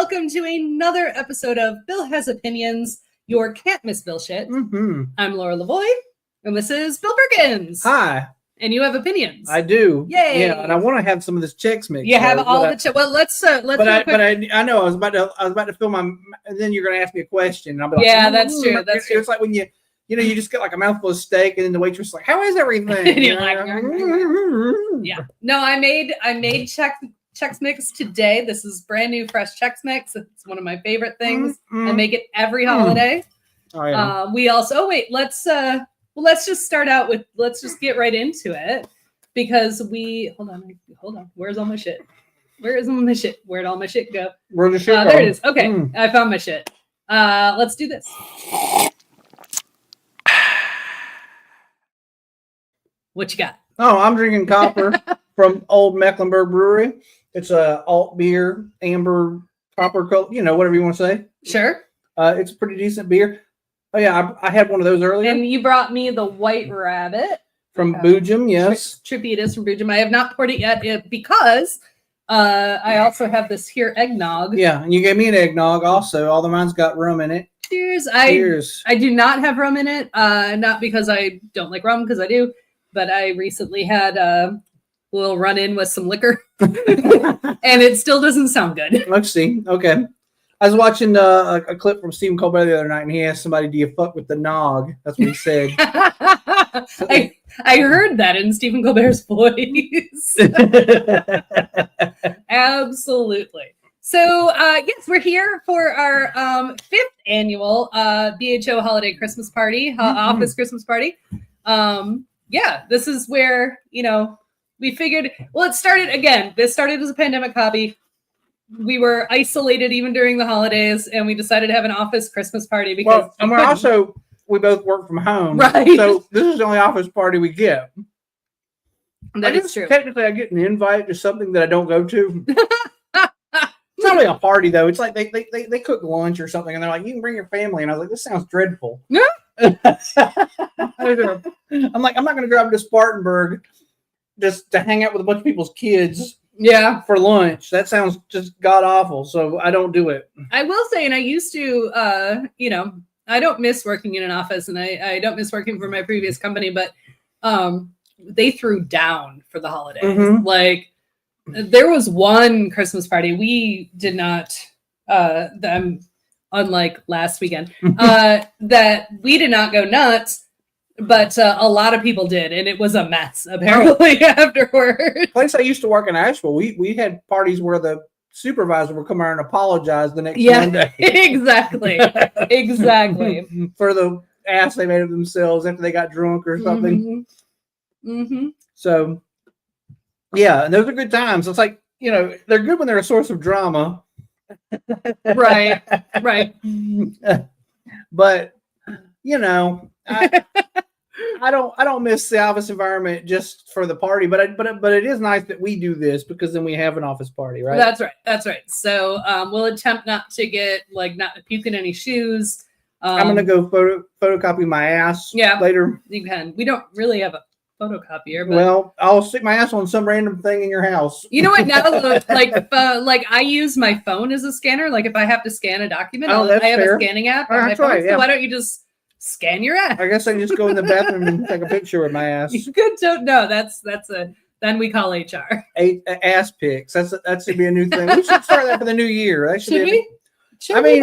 welcome to another episode of Bill Has Opinions, your can't miss Bill shit. Mm-hmm. I'm Laura Lavoie, and this is Bill Perkins. Hi. And you have opinions. I do. Yay. Yeah, and I want to have some of this Chex Mix. You have all the well, let's But I know I was about to fill my, and then you're going to ask me a question, and I'll be like, yeah, that's true. That's true. It's like when you just get like a mouthful of steak, and then the waitress is like, "How is everything?" And you're like, yeah. No, I made Chex Mix today. This is brand new, fresh Chex Mix. It's one of my favorite things. I make it every holiday. Oh, yeah. We also let's just start out with, let's just get right into it, because hold on. Where's all my shit? Where'd all my shit go? Where'd the shit go? There it is. Okay. I found my shit. Let's do this. What you got? Oh, I'm drinking Copper from Old Mecklenburg Brewery. It's a alt beer, amber, copper color, whatever you want to say. Sure. It's a pretty decent beer. Oh yeah, I had one of those earlier. And you brought me the White Rabbit from Boojum, yes. Trippy it is from Boojum. I have not poured it yet because I also have this here eggnog. Yeah, and you gave me an eggnog also. All the mine's got rum in it. Cheers. Cheers. I do not have rum in it. Not because I don't like rum, because I do. But I recently had a little run-in with some liquor. And it still doesn't sound good. Let's see. Okay. I was watching a clip from Stephen Colbert the other night, and he asked somebody, "Do you fuck with the nog?" That's what he said. I heard that in Stephen Colbert's voice. Absolutely. So, yes, we're here for our 5th annual BHO holiday Christmas party, office Christmas party. Yeah, this is where, we figured, this started as a pandemic hobby. We were isolated even during the holidays, and we decided to have an office Christmas party because we both work from home, right? So this is the only office party we get. That is true. Technically, I get an invite to something that I don't go to. It's not really a party though. It's like they cook lunch or something, and they're like, "You can bring your family," and I was like, "This sounds dreadful." Yeah. I'm like, I'm not going to drive to Spartanburg just to hang out with a bunch of people's kids. Yeah, for lunch. That sounds just god awful. So I don't do it. I will say, and I used to, I don't miss working in an office, and I don't miss working for my previous company, but they threw down for the holidays. Mm-hmm. Like, there was one Christmas party we did not. Unlike last weekend, that we did not go nuts. But a lot of people did, and it was a mess, apparently, afterwards. The place I used to work in Asheville, we had parties where the supervisor would come around and apologize the next Monday. Exactly. For the ass they made of themselves after they got drunk or something. Mm-hmm. So, yeah, and those are good times. It's like, they're good when they're a source of drama. Right. But, I don't miss the office environment just for the party, but it is nice that we do this because then we have an office party, right? That's right. So we'll attempt not to get not puke in any shoes. I'm gonna go photocopy my ass. Later. You can. We don't really have a photocopier, but well, I'll stick my ass on some random thing in your house. You know what? Now, like I use my phone as a scanner. Like if I have to scan a document, I have a scanning app on my phone. Right, yeah. So why don't you just scan your ass? I guess I can just go in the bathroom and take a picture with my ass. You could no, that's then we call HR. Ass pics. That should be a new thing. We should start that for the new year. That should we? Hey,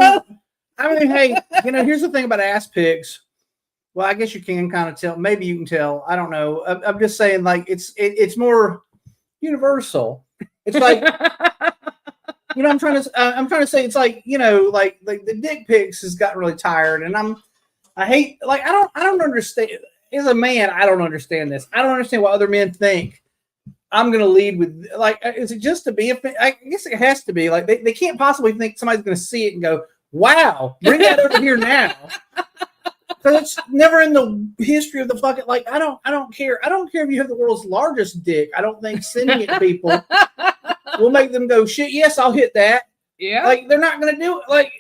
here's the thing about ass pics. Well, I guess you can kind of tell. Maybe you can tell. I don't know. I'm just saying, like it's more universal. It's like I'm trying to say it's like like the dick pics has gotten really tired, and I hate, like, I don't understand. As a man, I don't understand this. I don't understand why other men think I'm going to lead with, like, is it just to be I guess it has to be. Like, they can't possibly think somebody's going to see it and go, wow, bring that over here now. Because it's never in the history of the fucking, like, I don't care. I don't care if you have the world's largest dick. I don't think sending it to people will make them go, shit, yes, I'll hit that. Yeah. Like, they're not going to do it. Like,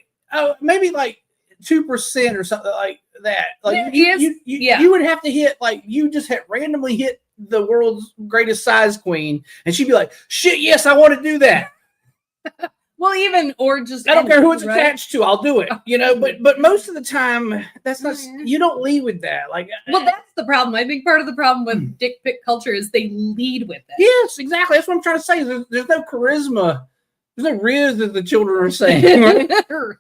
maybe, like, 2% or something like that. Like you would have to hit, like, you just randomly hit the world's greatest size queen, and she'd be like, shit, yes, I want to do that. Well, even or just I don't care who it's right? attached to. I'll do it. You know, but most of the time, that's not. You don't lead with that. Like, well, that's the problem. I think part of the problem with dick pic culture is they lead with it. Yes, exactly. That's what I'm trying to say. There's no charisma. There's no riz, as the children are saying. Right?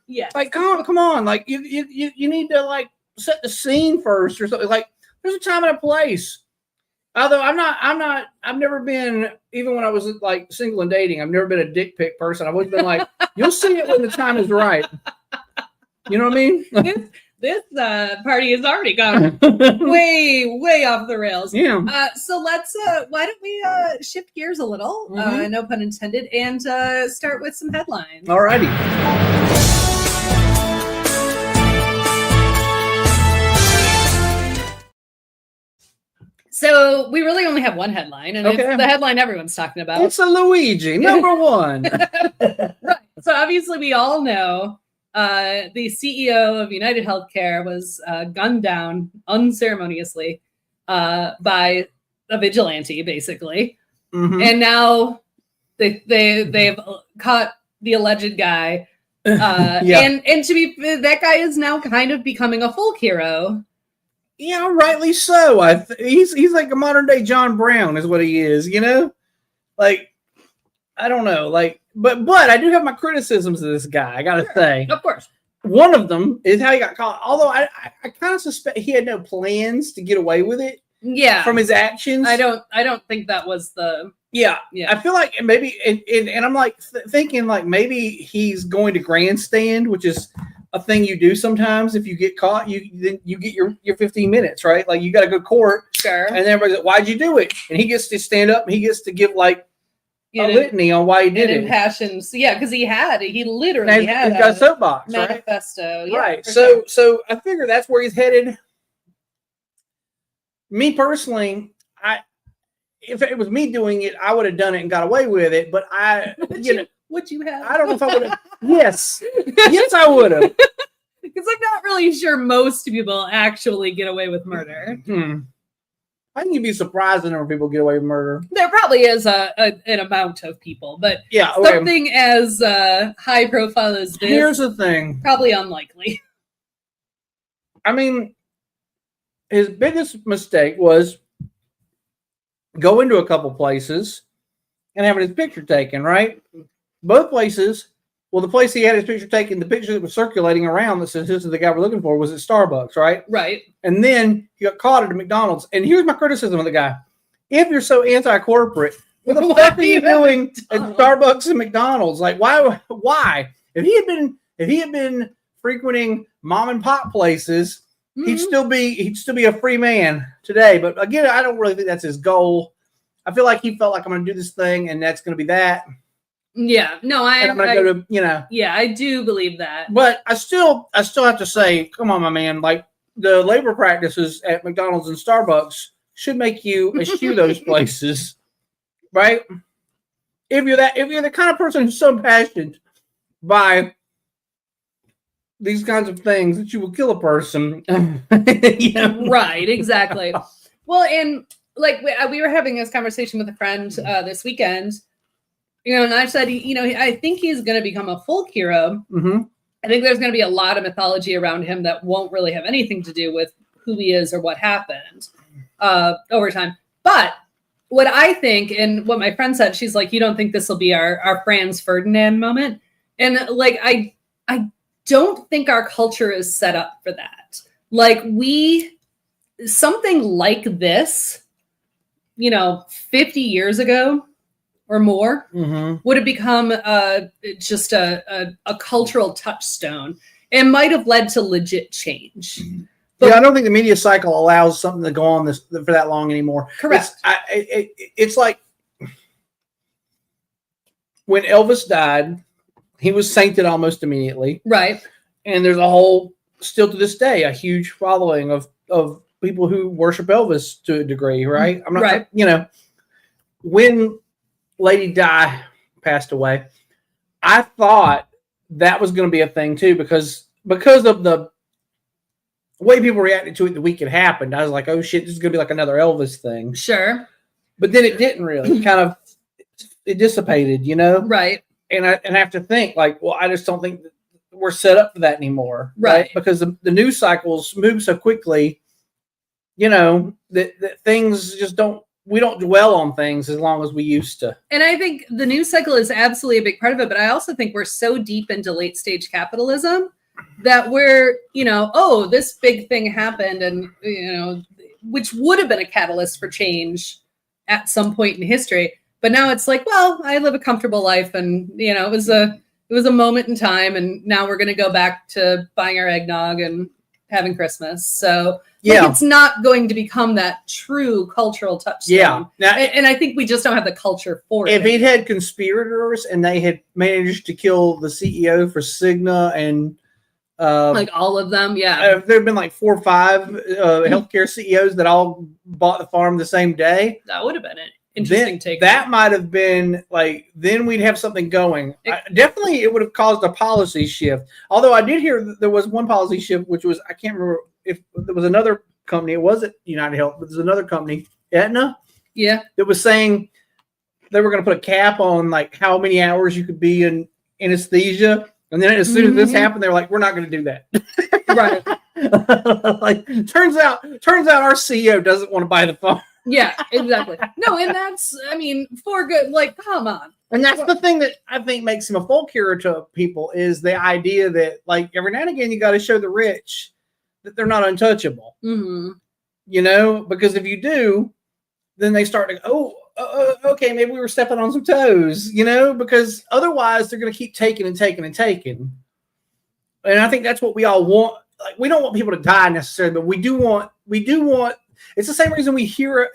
Yes. Like, come on. Like, you need to like set the scene first or something. Like, there's a time and a place. Although I've never been, even when I was like single and dating, I've never been a dick pic person. I've always been like, you'll see it when the time is right. You know what I mean? This party has already gone way off the rails. Yeah. So let's, why don't we shift gears a little, no pun intended, and start with some headlines. All righty. So we really only have one headline, and it's the headline everyone's talking about. It's a Luigi, number one. Right. So obviously we all know the CEO of United Healthcare was gunned down unceremoniously by a vigilante, basically. And now they've caught the alleged guy. And to be, that guy is now kind of becoming a folk hero. Yeah, rightly so. He's like a modern day John Brown is what he is, you know? Like, I don't know. Like, but I do have my criticisms of this guy, I gotta say. Of course. One of them is how he got caught. Although I kind of suspect he had no plans to get away with it. Yeah. From his actions. I don't think that was the Yeah. I feel like maybe and I'm like thinking like maybe he's going to grandstand, which is a thing you do sometimes. If you get caught, you get your 15 minutes, right? Like you got to go to court. Sure. And then everybody's like, why'd you do it? And he gets to stand up and he gets to give like a litany on why he did it. Impassioned. So, yeah, because he literally had got a soapbox, manifesto. Right? Yeah, right. So I figure that's where he's headed. Me personally, if it was me doing it, I would have done it and got away with it. But would you have? I don't know if I would have. Yes, I would have. Because I'm not really sure most people actually get away with murder. I think you'd be surprised the number of people get away with murder. There probably is an amount of people, but something as high profile as this. Here's the thing. Probably unlikely. I mean, his biggest mistake was going to a couple places and having his picture taken, right? Both places. Well, the place he had his picture taken, the picture that was circulating around that says this is the guy we're looking for was at Starbucks, right? Right. And then he got caught at a McDonald's. And here's my criticism of the guy. If you're so anti-corporate, what the fuck are you doing at Starbucks and McDonald's? Like, why? If he had been frequenting mom and pop places, he'd still be a free man today. But again, I don't really think that's his goal. I feel like he felt like I'm going to do this thing, and that's going to be that. Yeah, no, I'm going to go to, Yeah, I do believe that. But I still have to say, come on, my man. Like the labor practices at McDonald's and Starbucks should make you eschew those places, right? If you're the kind of person who's so passionate by these kinds of things that you will kill a person, Right? Exactly. Well, and like we were having this conversation with a friend this weekend. And I said, I think he's going to become a folk hero. I think there's going to be a lot of mythology around him that won't really have anything to do with who he is or what happened over time. But what I think, and what my friend said, she's like, you don't think this will be our Franz Ferdinand moment? And like, I don't think our culture is set up for that. Like something like this, 50 years ago, or more, would have become just a cultural touchstone. It might have led to legit change. But, I don't think the media cycle allows something to go on for that long anymore. Correct. It's like when Elvis died, he was sainted almost immediately. Right. And there's still to this day, a huge following of people who worship Elvis to a degree, right? I'm not, right. When Lady Di passed away, I thought that was going to be a thing too, because of the way people reacted to it the week it happened. I was like, oh shit, this is going to be like another Elvis thing. Sure. But then it didn't really. It dissipated, Right. and I have to think like, well, I just don't think that we're set up for that anymore, right? Because the news cycles move so quickly, that things just don't. We don't dwell on things as long as we used to. And I think the news cycle is absolutely a big part of it, but I also think we're so deep into late stage capitalism that we're, oh, this big thing happened, and which would have been a catalyst for change at some point in history. But now it's like, well, I live a comfortable life, and it was a moment in time, and now we're going to go back to buying our eggnog and having Christmas. So it's not going to become that true cultural touchstone. Yeah. Now, and I think we just don't have the culture for it. If it had conspirators and they had managed to kill the CEO for Cigna and like all of them, there have been like 4 or 5 healthcare CEOs that all bought the farm the same day. That would have been an interesting take. That might have been like, then we'd have something going. Definitely, it would have caused a policy shift. Although I did hear that there was one policy shift, which was, I can't remember if there was another company. It wasn't United Health, but there's another company, Aetna. Yeah, that was saying they were going to put a cap on like how many hours you could be in anesthesia. And then as soon as this happened, they were like, we're not going to do that. Right. Like, turns out our CEO doesn't want to buy the farm. Yeah, exactly. No, and that's, for good, like, come on. And that's the thing that I think makes him a folk hero to people, is the idea that, like, every now and again, you got to show the rich that they're not untouchable. Mm-hmm. Because if you do, then they start to go, okay, maybe we were stepping on some toes, because otherwise they're going to keep taking and taking and taking. And I think that's what we all want. Like, we don't want people to die necessarily, but we do want, it's the same reason we hero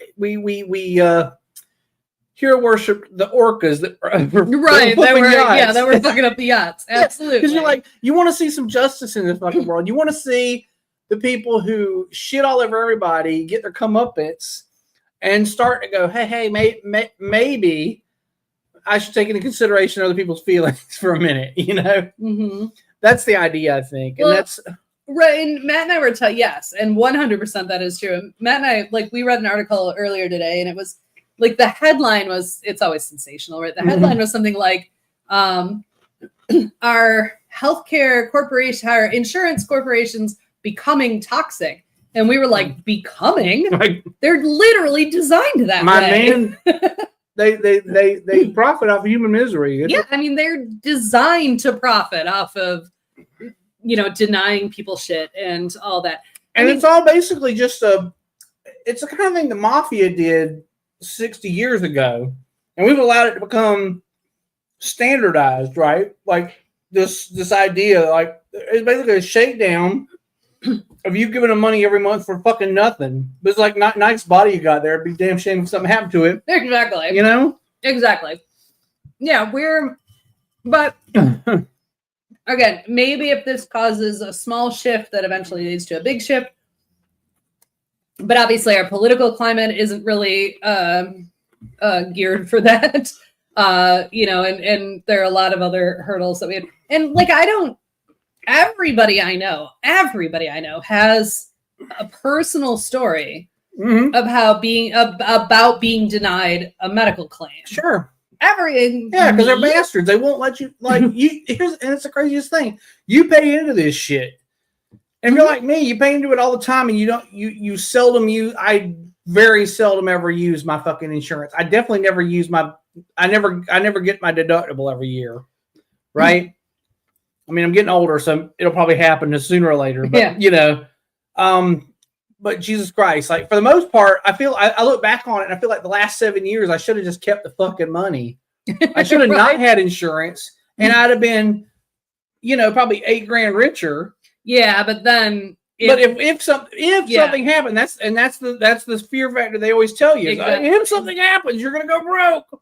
worship the orcas that that were fucking up the yachts. Absolutely. Because you're like, you want to see some justice in this fucking world. You want to see the people who shit all over everybody get their comeuppance and start to go, hey, maybe I should take into consideration other people's feelings for a minute. Mm-hmm. That's the idea, I think, and that's. Right, and Matt and I were yes, and 100% that is true. And Matt and I, like, we read an article earlier today, and it was like the headline was, it's always sensational, right? The headline was something like, our healthcare corporation, our insurance corporations becoming toxic, and we were like, becoming? They're literally designed that way. Man, they profit off of human misery. Yeah, they're designed to profit off of denying people shit and all that. And it's all basically just it's the kind of thing the mafia did 60 years ago. And we've allowed it to become standardized, right? Like this idea, like, it's basically a shakedown of you giving them money every month for fucking nothing. But it's like, not nice body you got there. It'd be damn shame if something happened to it. Exactly. Exactly. Yeah, but again, maybe if this causes a small shift that eventually leads to a big shift, but obviously our political climate isn't really geared for that, and there are a lot of other hurdles that we have. And like, everybody I know has a personal story of how about being denied a medical claim. Sure. Because they're bastards. They won't let you, like, and it's the craziest thing. You pay into this shit. And if you're like me, you pay into it all the time, and you seldom I very seldom ever use my fucking insurance. I definitely never use I never get my deductible every year. Right? I'm getting older, so it'll probably happen sooner or later, but but Jesus Christ, like, for the most part, I look back on it and I feel like the last 7 years, I should have just kept the fucking money. I should have not had insurance, and I'd have been, probably $8,000 richer. Yeah, but then, if something happened, that's the fear factor they always tell you. Exactly. If something happens, you're gonna go broke.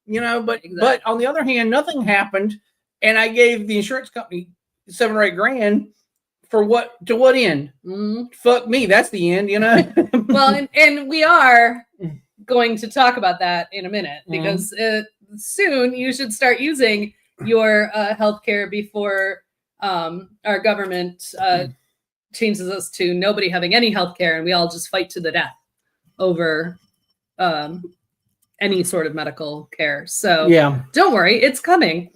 But on the other hand, nothing happened, and I gave the insurance company $7,000 or $8,000. For what? To what end? Fuck me. That's the end, Well, and we are going to talk about that in a minute, because soon you should start using your healthcare before our government changes us to nobody having any healthcare, and we all just fight to the death over any sort of medical care. So Yeah. don't worry, it's coming.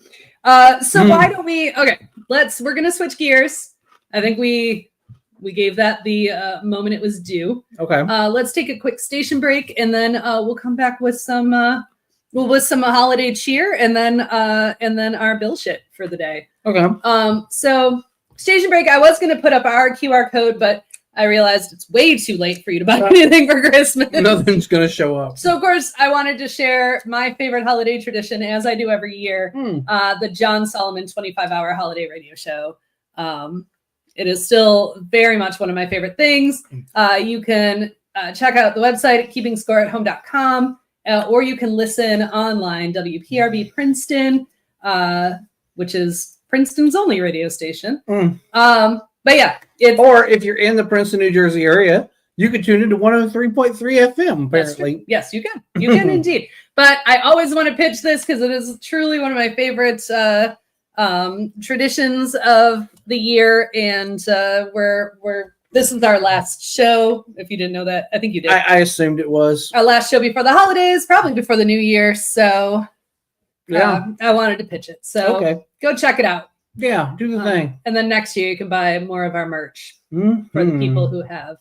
So why don't we? Okay, we're gonna switch gears. I think we gave that the moment it was due. Okay. Let's take a quick station break, and then we'll come back with some holiday cheer, and then our bill shit for the day. Okay. So station break. I was gonna put up our QR code, but I realized it's way too late for you to buy anything for Christmas. Nothing's gonna show up. So of course, I wanted to share my favorite holiday tradition, as I do every year, the John Solomon 25-hour holiday radio show. It is still very much one of my favorite things. You can check out the website at keepingscoreathome.com, or you can listen online, WPRB Princeton, which is Princeton's only radio station. But yeah. Or if you're in the Princeton, New Jersey area, you can tune into 103.3 FM, apparently. Yes, you can. You can indeed. But I always want to pitch this because it is truly one of my favorite traditions of the year. And this is our last show. If you didn't know that, I think you did. I assumed it was. Our last show before the holidays, probably before the new year. So yeah, I wanted to pitch it. So go check it out. Yeah, do the thing. And then next year you can buy more of our merch for the people who have.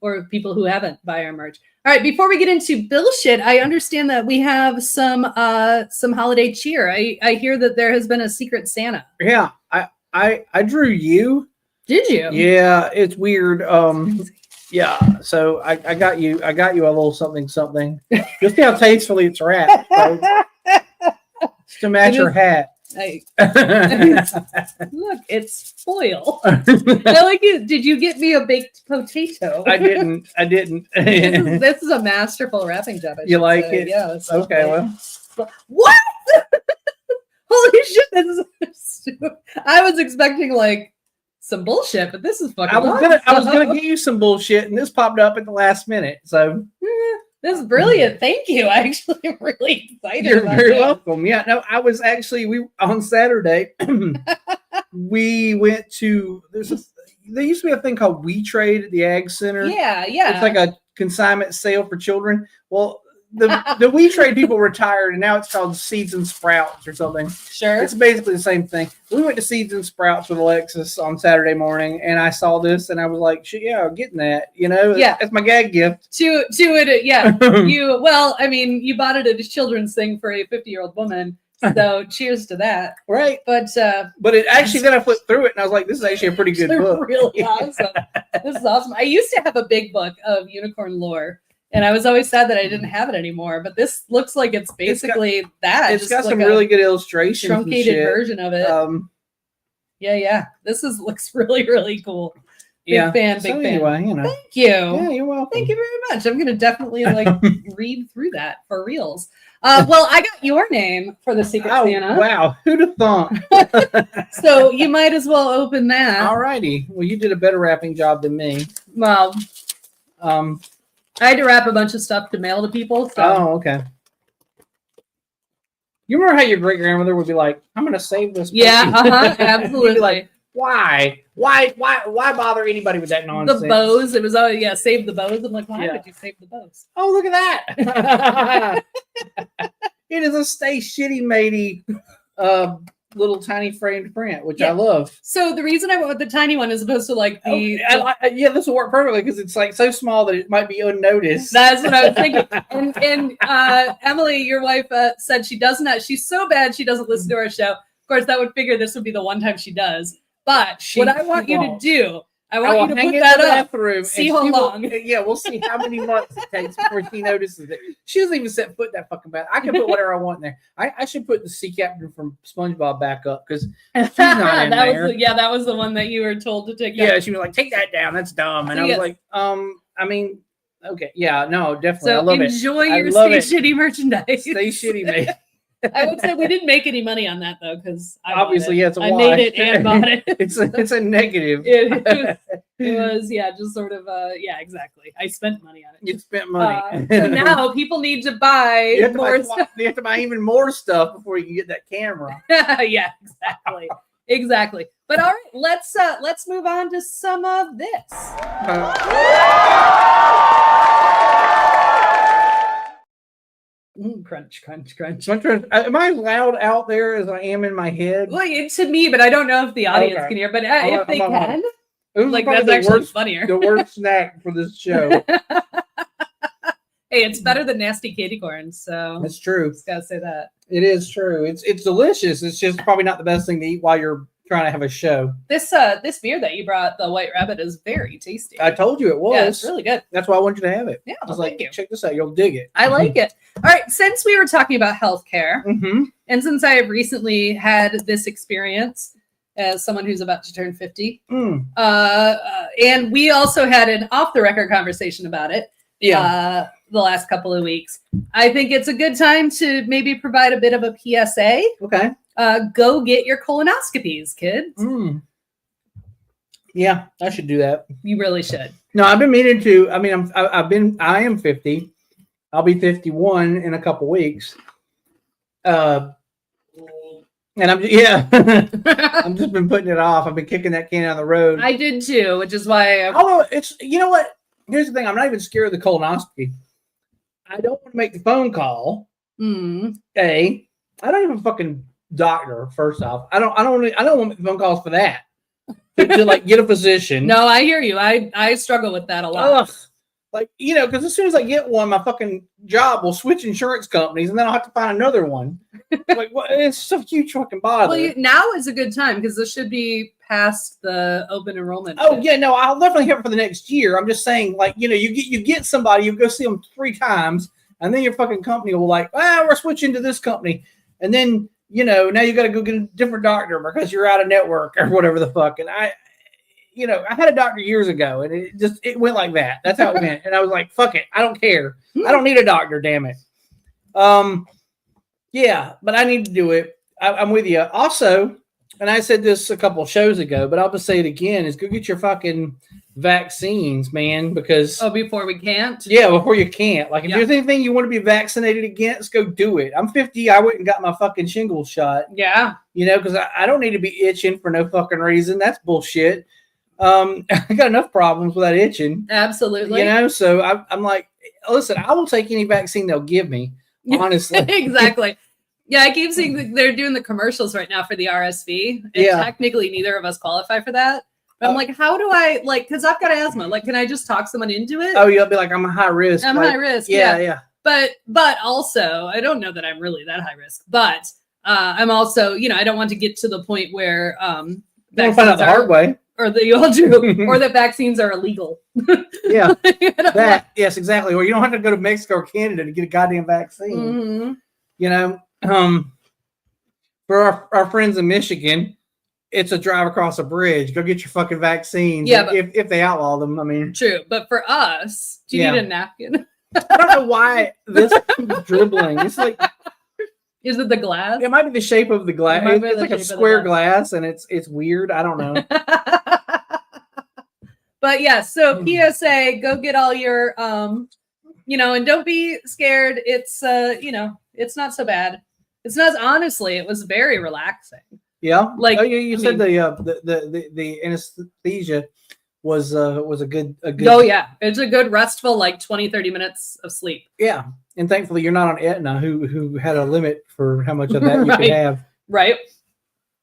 Or people who haven't buy our merch. All right, before we get into Bill shit, I understand that we have some holiday cheer. I hear that there has been a Secret Santa. Yeah, I drew you. Did you? Yeah, it's weird. Yeah, so I got you a little something. Just see how tastefully it's wrapped. Folks. Just to match your hat. Look, it's foil. I like it. Did you get me a baked potato? I didn't. This is a masterful wrapping job. You like it? Yeah. Okay. Well. What? Holy shit! This is. I was expecting like some bullshit, but this is fucking. I was gonna get you some bullshit, and this popped up at the last minute. So. This is brilliant. Thank you. I actually am really excited. You're very welcome. Yeah, no, I was actually on Saturday. We went to there used to be a thing called We Trade at the Ag Center. Yeah. It's like a consignment sale for children. Well, the We Trade people retired, and now it's called Seeds and Sprouts or something. Sure. It's basically the same thing. We went to Seeds and Sprouts with Alexis on Saturday morning, and I saw this, and I was like, shit, yeah, I'm getting that. You know? Yeah. That's my gag gift. To it, yeah. You bought it at a children's thing for a 50-year-old woman. So cheers to that. Right. But it actually, then I flipped through it, and I was like, this is actually a pretty good book. Really awesome. This is awesome. I used to have a big book of unicorn lore. And I was always sad that I didn't have it anymore. But this looks like it's basically that. It's got some really good illustrations. Truncated version of it. Yeah. This looks really, really cool. Big fan. Anyway, Thank you. Yeah, you're welcome. Thank you very much. I'm going to definitely read through that for reals. Well, I got your name for the Secret Santa. Wow. Who'd have thought? So you might as well open that. All righty. Well, you did a better wrapping job than me. Well, I had to wrap a bunch of stuff to mail to people. So. Oh, okay. You remember how your great grandmother would be like, "I'm going to save this." Yeah, absolutely. Like, why bother anybody with that nonsense? The bows. It was save the bows. I'm like, why would you save the bows? Oh, look at that! It is a Stay Shitty Matey little tiny framed print, which I love. So the reason I went with the tiny one as opposed to like the this will work perfectly because it's like so small that it might be unnoticed. That's what I was thinking. And Emily, your wife, said she does not. She's so bad she doesn't listen to our show. Of course, that would figure this would be the one time she does. But what I want you to do, I want you to put that up. See how long. We'll see how many months it takes before she notices it. She doesn't even set foot in that fucking bath. I can put whatever I want in there. I should put the sea captain from SpongeBob back up because she's not in there. That was the one that you were told to take down. Yeah, she was like, take that down. That's dumb. And I was like, okay. Yeah, no, definitely. So I love enjoy it. your Stay Shitty merchandise. Stay Shitty, mate. I would say we didn't make any money on that though, because obviously, it's a I wash. made it and bought it. It's a negative. It was just sort of exactly. I spent money on it. You spent money. So now people need to buy more stuff. You have to buy even more stuff before you can get that camera. Yeah, exactly. But all right, let's move on to some of this. Crunch, crunch, crunch. Am I loud out there as I am in my head? Well, to me, but I don't know if the audience can hear. But if they can, like that's actually funnier. The worst snack for this show. Hey, it's better than nasty candy corn. So that's true. Just gotta say that. It is true. It's delicious. It's just probably not the best thing to eat while you're trying to have a show. This beer that you brought, the White Rabbit, is very tasty. I told you it was. Yeah, it's really good. That's why I wanted you to have it. Yeah, I was thank you. Check this out. You'll dig it. I like it. All right. Since we were talking about healthcare, and since I have recently had this experience as someone who's about to turn 50, and we also had an off-the-record conversation about it. Yeah. The last couple of weeks, I think it's a good time to maybe provide a bit of a PSA. Okay. Go get your colonoscopies, kids. Yeah, I should do that. You really should. No, I've been meaning to. I mean, I am 50. I'll be 51 in a couple weeks. And I'm just been putting it off. I've been kicking that can down the road. I did too, which is why. Although it's, you know what? Here's the thing. I'm not even scared of the colonoscopy. I don't want to make the phone call. I don't even fucking doctor. First off, I don't want to make the phone calls for that. to like get a physician. No, I hear you. I struggle with that a lot. Ugh. Like, you know, because as soon as I get one, my fucking job will switch insurance companies, and then I'll have to find another one. Like, what? It's such a huge fucking bother. Well, now is a good time because this should be past the open enrollment. Oh yeah, no, I'll definitely have it for the next year. I'm just saying, like, you know, you get somebody, you go see them 3 times, and then your fucking company will like, we're switching to this company, and then you know now you got to go get a different doctor because you're out of network or whatever the fuck. And I had a doctor years ago, and it went like that. That's how it went. And I was like, fuck it, I don't care. I don't need a doctor, damn it. Yeah, but I need to do it. I'm with you. Also, and I said this a couple of shows ago, but I'll just say it again, is go get your fucking vaccines, man, because... Oh, before we can't? Yeah, before you can't. Like, if there's anything you want to be vaccinated against, go do it. I'm 50. I went and got my fucking shingles shot. Yeah. You know, because I don't need to be itching for no fucking reason. That's bullshit. I got enough problems without itching. Absolutely. You know, so I'm like, listen, I will take any vaccine they'll give me, honestly. Exactly. Yeah, I keep seeing that they're doing the commercials right now for the RSV. And technically neither of us qualify for that. But I'm like, how do I, like, because I've got asthma. Like, can I just talk someone into it? Oh, you'll be like, I'm a high risk. I'm high risk. Yeah. But also, I don't know that I'm really that high risk. But I'm also, you know, I don't want to get to the point where you don't find out the hard way. Or the old true, or that vaccines are illegal. Yeah, yes, exactly. Or you don't have to go to Mexico or Canada to get a goddamn vaccine. You know, for our friends in Michigan, it's a drive across a bridge. Go get your fucking vaccines. Yeah, if they outlaw them, I mean, true. But for us, do you need a napkin? I don't know why this is dribbling. It's like. Is it the glass? It might be the shape of the glass. It's like a square glass, and it's weird. I don't know. But yeah, so PSA, go get all your, you know, and don't be scared. It's, you know, it's not so bad. It's not, honestly, it was very relaxing. Yeah. Like, you said the anesthesia was a good. Oh yeah. It's a good restful, like 20-30 minutes of sleep. Yeah. And thankfully you're not on Aetna who had a limit for how much of that you could have. Right.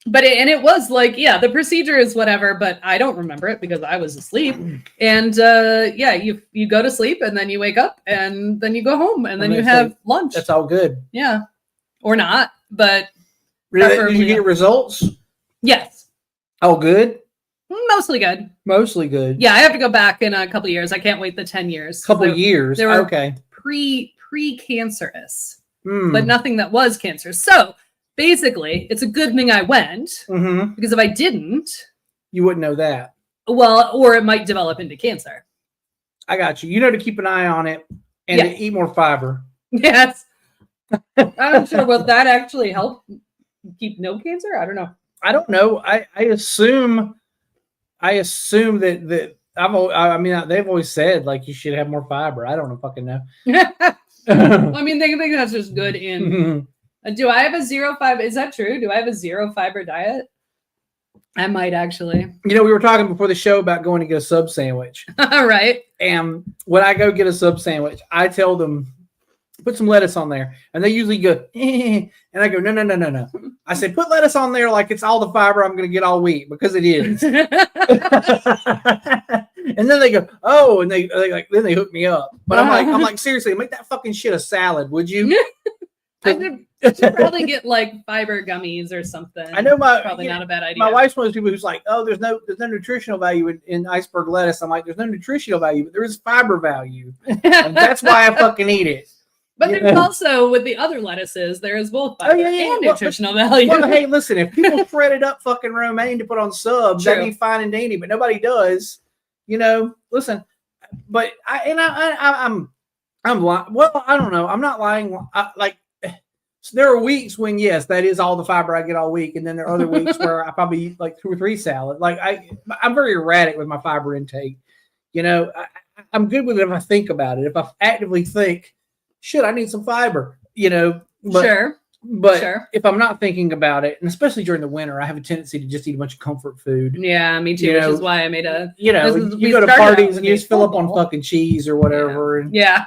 But it was like, yeah, the procedure is whatever, but I don't remember it because I was asleep. And you go to sleep and then you wake up and then you go home and then you have lunch. That's all good. Yeah. Or not, but really, did you get results? Yes. Oh, good. Mostly good. Mostly good. Yeah, I have to go back in a couple of years. I can't wait the 10 years. Couple years. They were okay. Pre-cancerous, but nothing that was cancerous. So basically, it's a good thing I went because if I didn't, you wouldn't know that. Well, or it might develop into cancer. I got you. You know to keep an eye on it and to eat more fiber. Yes. I'm sure. Will that actually help keep no cancer? I don't know. I don't know. I assume that I mean, they've always said like you should have more fiber. I don't know, fucking know. I mean, I think that's just good in. Do I have a 0 fiber? Is that true? Do I have a 0 fiber diet? I might actually. You know, we were talking before the show about going to get a sub sandwich. Right. And when I go get a sub sandwich, I tell them put some lettuce on there. And they usually go, and I go, no. I said, put lettuce on there like it's all the fiber I'm going to get all week, because it is. And then they go, oh, and they like, then they hook me up. But I'm like, seriously, make that fucking shit a salad, would you? I should probably get like fiber gummies or something. I know probably not a bad idea. My wife's one of those people who's like, oh, there's no nutritional value in iceberg lettuce. I'm like, there's no nutritional value, but there is fiber value. And that's why I fucking eat it. But there's also, with the other lettuces, there is both fiber and nutritional value. Well, hey, listen, if people shredded up fucking romaine to put on subs, that'd be fine and dandy, but nobody does. Listen, but I'm lying. Well, I don't know. I'm not lying. So there are weeks when, yes, that is all the fiber I get all week. And then there are other weeks where I probably eat like 2 or 3 salads. Like I'm very erratic with my fiber intake. I'm good with it if I think about it. If I actively think, shit, I need some fiber, But if I'm not thinking about it, and especially during the winter, I have a tendency to just eat a bunch of comfort food. Yeah, me too. Which is why I made a. You go to parties and you just fill up on fucking cheese or whatever. Yeah,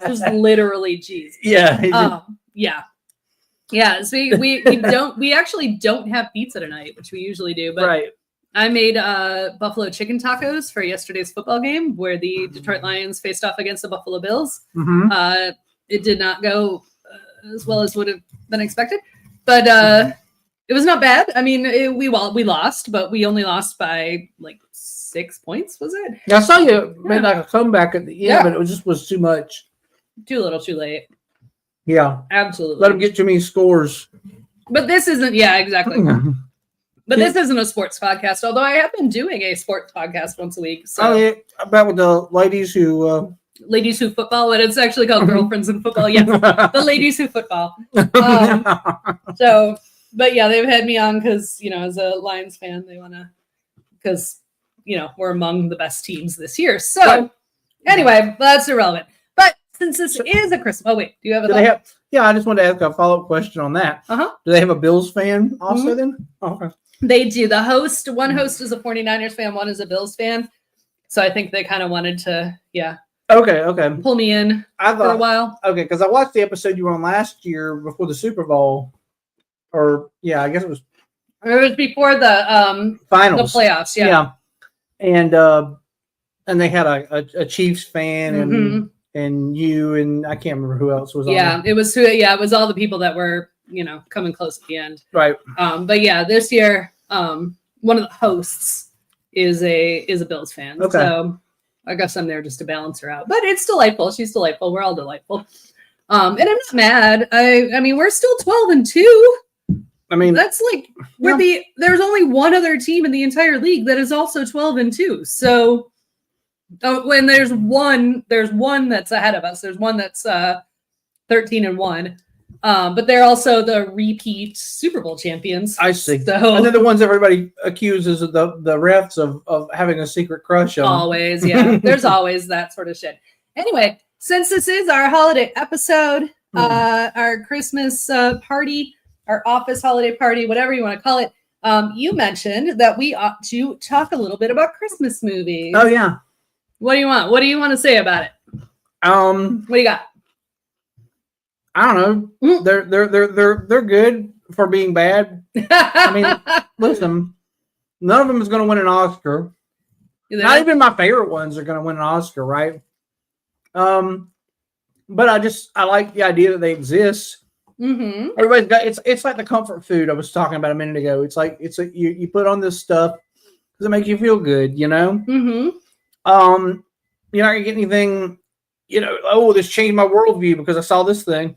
just literally cheese. Yeah. Yeah. So we actually don't have pizza tonight, which we usually do. But I made buffalo chicken tacos for yesterday's football game, where the Detroit Lions faced off against the Buffalo Bills. Mm-hmm. It did not go as well as would have been expected, but it was not bad. I mean, we lost, but we only lost by like 6 points. Was it? I saw you made like a comeback at the end, but it was too much. Too little, too late. Yeah, absolutely. Let them get too many scores. But this isn't. Yeah, exactly. But this isn't a sports podcast, although I have been doing a sports podcast once a week. So. About with the ladies who football, but it's actually called Girlfriends in Football. Yes, the ladies who football. But yeah, they've had me on because, as a Lions fan, they want to, because, we're among the best teams this year. So anyway, that's irrelevant. But since this is a Christmas, do you have a thought? I just wanted to ask a follow-up question on that. Do they have a Bills fan also then? Okay. They do. One host is a 49ers fan, one is a Bills fan. So I think they kind of wanted to, Okay. pull me in for a while. Okay, because I watched the episode you were on last year before the Super Bowl. I guess it was before the finals, the playoffs. Yeah. And they had a Chiefs fan and you and I can't remember who else was on there. It was all the people that were, coming close at the end. Right. But yeah, this year, one of the hosts is a Bills fan. Okay. So I guess I'm there just to balance her out. But it's delightful. She's delightful. We're all delightful. And I'm not mad. I mean, we're still 12-2. I mean, that's like there's only one other team in the entire league that is also 12-2. So when there's one that's ahead of us. There's one that's 13-1. But they're also the repeat Super Bowl champions. I see. So, and they're the ones everybody accuses of the refs of having a secret crush on. Always, yeah. There's always that sort of shit. Anyway, since this is our holiday episode, our Christmas party, our office holiday party, whatever you want to call it, you mentioned that we ought to talk a little bit about Christmas movies. Oh yeah. What do you want? What do you want to say about it? What do you got? I don't know. They're good for being bad. I mean, listen, none of them is going to win an Oscar. Not even my favorite ones are going to win an Oscar, right? But I like the idea that they exist. Mm-hmm. Everybody's got it's like the comfort food I was talking about a minute ago. It's like you put on this stuff because it makes you feel good, Mm-hmm. You're not gonna get anything. This changed my worldview because I saw this thing.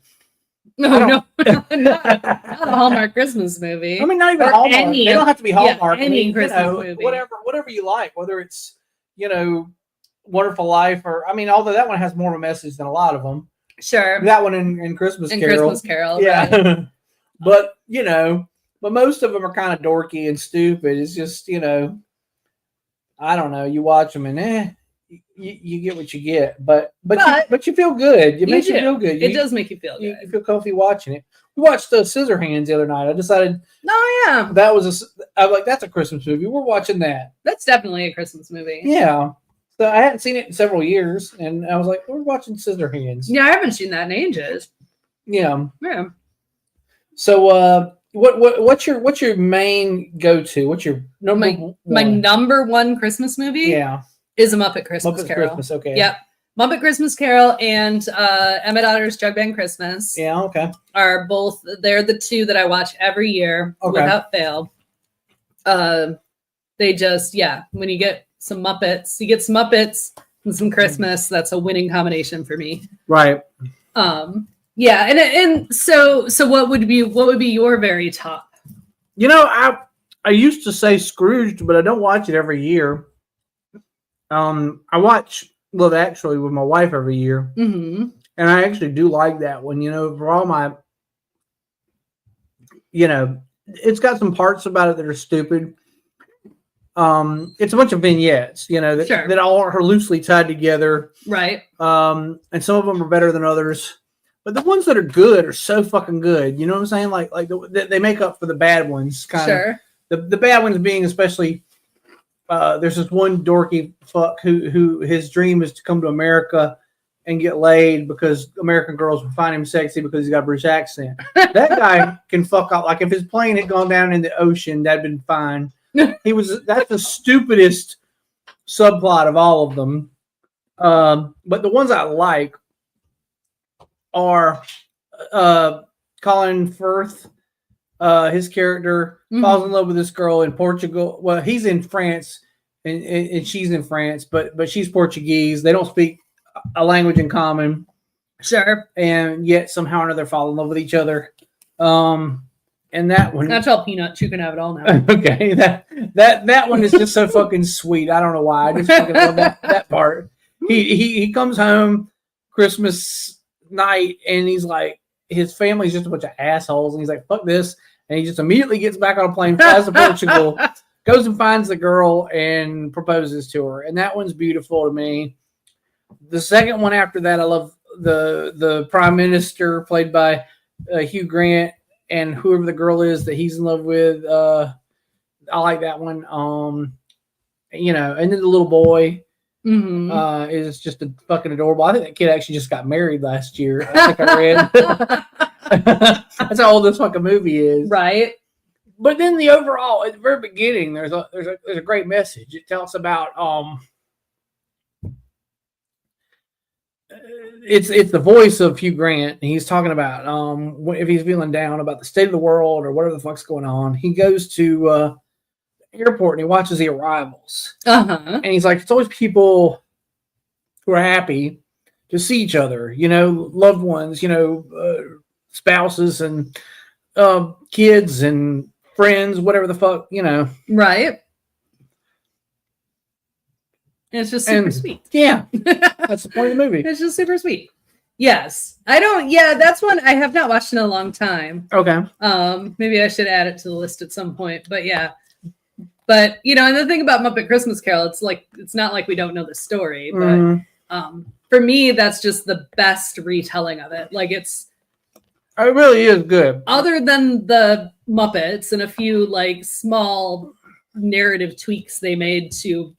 No, not a Hallmark Christmas movie. I mean, not even Hallmark. They don't have to be Hallmark. Any Christmas movie. Whatever you like, whether it's, Wonderful Life or, although that one has more of a message than a lot of them. Sure. That one in Christmas Carol. Christmas Carol. Yeah. Right. But most of them are kind of dorky and stupid. It's just, I don't know. You watch them and you get what you get, but you feel good. It makes you feel good. It does make you feel good. You feel comfy watching it. We watched Scissorhands the other night. I decided, that was I was like, that's a Christmas movie. We're watching that. That's definitely a Christmas movie. Yeah. So I hadn't seen it in several years, and I was like, we're watching Scissorhands. Yeah, I haven't seen that in ages. Yeah. Yeah. So what's your main go-to? What's your number one? My number one Christmas movie Yeah. is A Muppet Christmas Muppet Carol. Christmas, okay. Yep. Muppet Christmas Carol and Emma Daughter's Jug Band Christmas Yeah, okay. are both, they're the two that I watch every year without fail. They just, when you get some Muppets, and some Christmas, that's a winning combination for me. Right. Yeah, and so what would be your very top? You know, I used to say Scrooged, but I don't watch it every year. I watch Love Actually with my wife every year, and I actually do like that one. You know, for all my, it's got some parts about it that are stupid. It's a bunch of vignettes, that all are loosely tied together, right? And some of them are better than others, but the ones that are good are so fucking good. You know what I'm saying? Like they make up for the bad ones, kind of. The bad ones being especially. There's this one dorky fuck who his dream is to come to America and get laid because American girls would find him sexy because he's got a British accent. That guy can fuck off. Like if his plane had gone down in the ocean, that'd been fine. That's the stupidest subplot of all of them. But the ones I like are Colin Firth. His character falls in love with this girl in Portugal. Well, he's in France and she's in France, but she's Portuguese. They don't speak a language in common. Sure. And yet somehow or another fall in love with each other. And that one, that's all peanuts. You can have it all now. Okay, that one is just so fucking sweet. I don't know why. I just fucking love that part. He comes home Christmas night and he's like, his family's just a bunch of assholes, and he's like, fuck this. And he just immediately gets back on a plane, flies to Portugal, goes and finds the girl and proposes to her. And that one's beautiful to me. The second one after that, I love the Prime Minister played by Hugh Grant and whoever the girl is that he's in love with. I like that one. And then the little boy is just a fucking adorable. I think that kid actually just got married last year. I think I read. That's how old this fucking movie is, right? But then the overall, at the very beginning, there's a great message. It tells about it's the voice of Hugh Grant, and he's talking about if he's feeling down about the state of the world or whatever the fuck's going on. He goes to airport and he watches the arrivals, and he's like, it's always people who are happy to see each other, loved ones, spouses and kids and friends, whatever the fuck, right? And it's just super sweet. Yeah, that's the point of the movie. It's just super sweet. Yes, that's one I have not watched in a long time. Okay. Maybe I should add it to the list at some point. But yeah. But and the thing about Muppet Christmas Carol, it's not like we don't know the story, but for me, that's just the best retelling of it. Like it really is good. Other than the Muppets and a few like small narrative tweaks they made to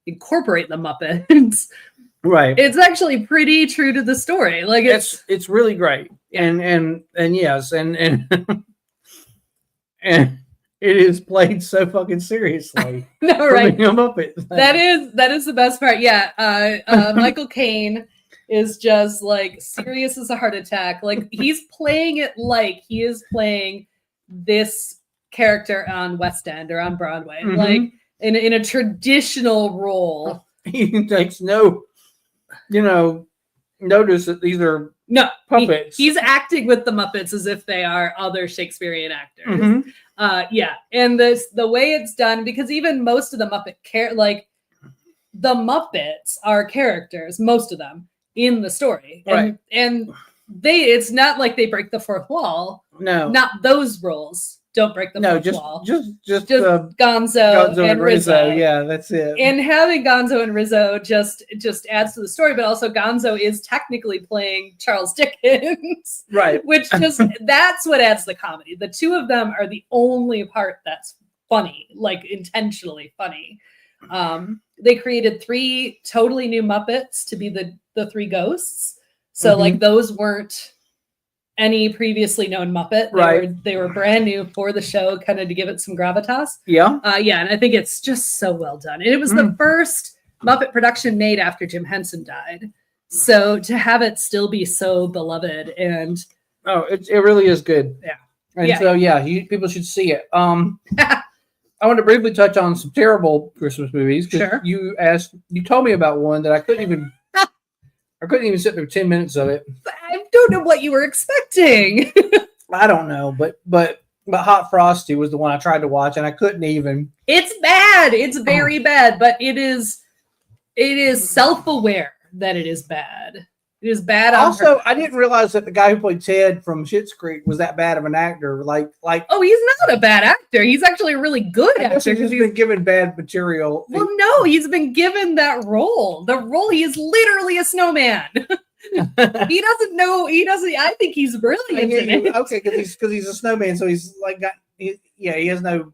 incorporate the Muppets, right? It's actually pretty true to the story. Like it's really great, and yes, and and. It is played so fucking seriously. No, right? That is the best part. Yeah, Michael Caine is just like serious as a heart attack. Like he's playing it like he is playing this character on West End or on Broadway, like in a traditional role. He takes no, notice that these are puppets. He's acting with the Muppets as if they are other Shakespearean actors. And the way it's done, because even most of the Muppet the Muppets are characters, most of them in the story, right? And it's not like they break the fourth wall. No, not those roles. Don't break the fourth wall. Just Gonzo and Rizzo. Yeah, that's it. And having Gonzo and Rizzo just adds to the story, but also Gonzo is technically playing Charles Dickens, right? Which that's what adds the comedy. The two of them are the only part that's funny, like intentionally funny. They created 3 totally new Muppets to be the 3 ghosts. So like those weren't any previously known Muppet. They were brand new for the show, kind of to give it some gravitas. Yeah. And I think it's just so well done. And it was the first Muppet production made after Jim Henson died. So to have it still be so beloved and it really is good. Yeah. And so people should see it. I want to briefly touch on some terrible Christmas movies. Sure. You told me about one that I couldn't even sit through 10 minutes of it. I don't know what you were expecting. I don't know, but Hot Frosty was the one I tried to watch, and I couldn't even. It's bad. It's very bad, but it is self-aware that it is bad. It is bad. Also, I didn't realize that the guy who played Ted from Schitt's Creek was that bad of an actor. Oh, he's not a bad actor. He's actually a really good actor. He's been given bad material. Well, no, he's been given that role. The role, he is literally a snowman. He doesn't know. I think he's brilliant in it. Okay, because he's a snowman, so he's he has no.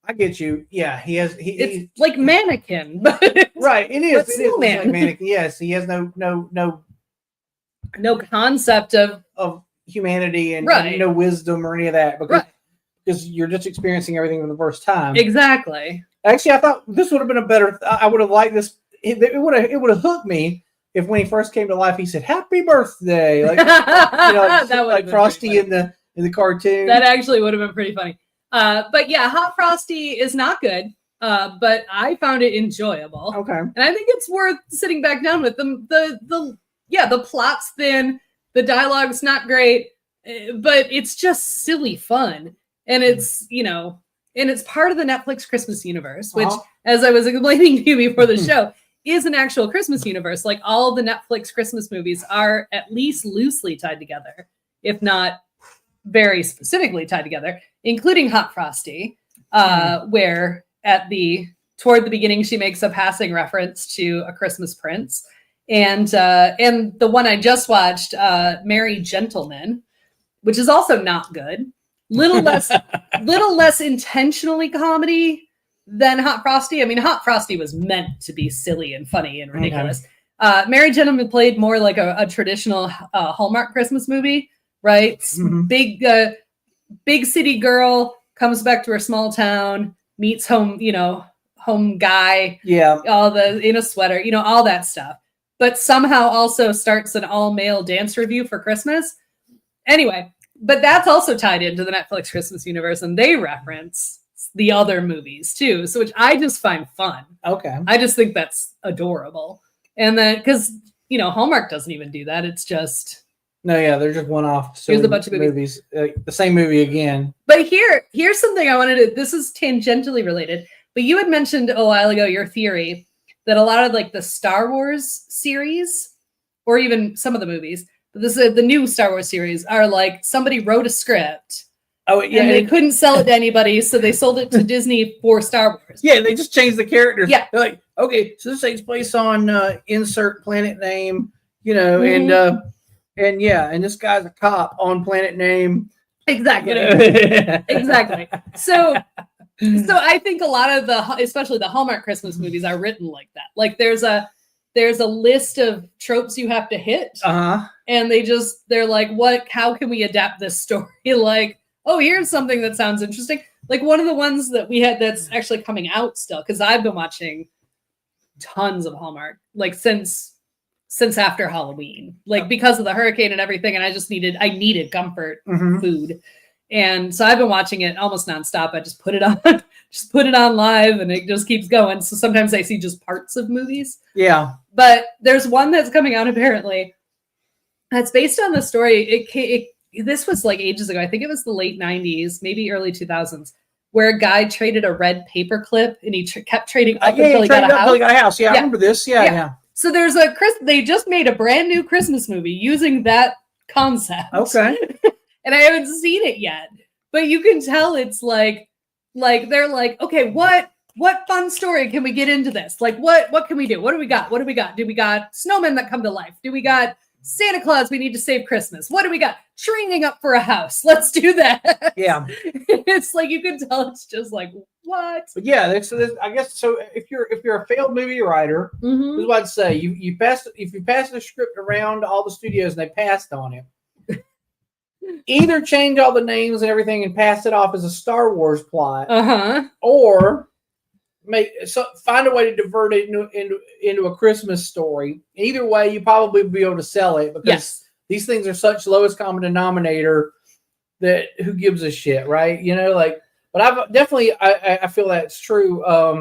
I get you. Yeah, he's like mannequin, but right. It is. It is like mannequin. Yes, he has no concept of humanity and no wisdom or any of that because you're just experiencing everything for the first time. Exactly. Actually, I thought this would have been a better. I would have liked this. It would have hooked me if when he first came to life he said "Happy Birthday," like Frosty in the cartoon. That actually would have been pretty funny. But yeah, Hot Frosty is not good, but I found it enjoyable. Okay. And I think it's worth sitting back down with them. The plot's thin, the dialogue's not great, but it's just silly fun. And it's, and it's part of the Netflix Christmas universe, which, as I was explaining to you before the show, is an actual Christmas universe. Like all the Netflix Christmas movies are at least loosely tied together, if not very specifically tied together, including Hot Frosty, where toward the beginning she makes a passing reference to A Christmas Prince, and the one I just watched, Merry Gentlemen, which is also not good. Little less intentionally comedy than Hot Frosty. I mean, Hot Frosty was meant to be silly and funny and ridiculous. Okay. Merry Gentlemen played more like a traditional Hallmark Christmas movie. Right? Big city girl comes back to her small town, meets home guy. Yeah. In a sweater, all that stuff. But somehow also starts an all-male dance review for Christmas. Anyway, but that's also tied into the Netflix Christmas universe, and they reference the other movies too. So which I just find fun. Okay. I just think that's adorable. And then because Hallmark doesn't even do that. It's just no, yeah, they're just one-off. So here's a bunch of movies. The same movie again. But here's something I wanted to. This is tangentially related. But you had mentioned a while ago your theory that a lot of like the Star Wars series, or even some of the movies, but this is the new Star Wars series, are like somebody wrote a script. Oh yeah, and they couldn't sell it to anybody, so they sold it to Disney for Star Wars. Yeah, they just changed the characters. Yeah, they're like, okay, so this takes place on insert planet name, and this guy's a cop on planet name. Exactly. Exactly. So I think a lot of especially the Hallmark Christmas movies are written like that. Like there's a list of tropes you have to hit. And they're like, how can we adapt this story? Like, oh, here's something that sounds interesting. Like one of the ones that we had that's actually coming out still, because I've been watching tons of Hallmark, like since after Halloween, like because of the hurricane and everything. And I needed comfort food. And so I've been watching it almost nonstop. I just put it on live and it just keeps going. So sometimes I see just parts of movies. Yeah. But there's one that's coming out apparently that's based on the story. This was like ages ago. I think it was the late 90s, maybe early 2000s, where a guy traded a red paper clip and he kept trading up until he got a house. Yeah, I remember this. Yeah. So there's they just made a brand new Christmas movie using that concept. Okay. And I haven't seen it yet, but you can tell it's like they're like, okay, what fun story can we get into this? Like, what can we do? What do we got? Do we got snowmen that come to life? Do we got Santa Claus, we need to save Christmas. What do we got? Training up for a house. Let's do that. Yeah. It's like you can tell it's just like what? But yeah, I guess so. If you're a failed movie writer, this is what I'd say. You pass if you pass the script around to all the studios and they passed on it. Either change all the names and everything and pass it off as a Star Wars plot, or find a way to divert it into a Christmas story. Either way, you probably will be able to sell it because these things are such lowest common denominator that who gives a shit, right? But I've definitely I feel that's true. I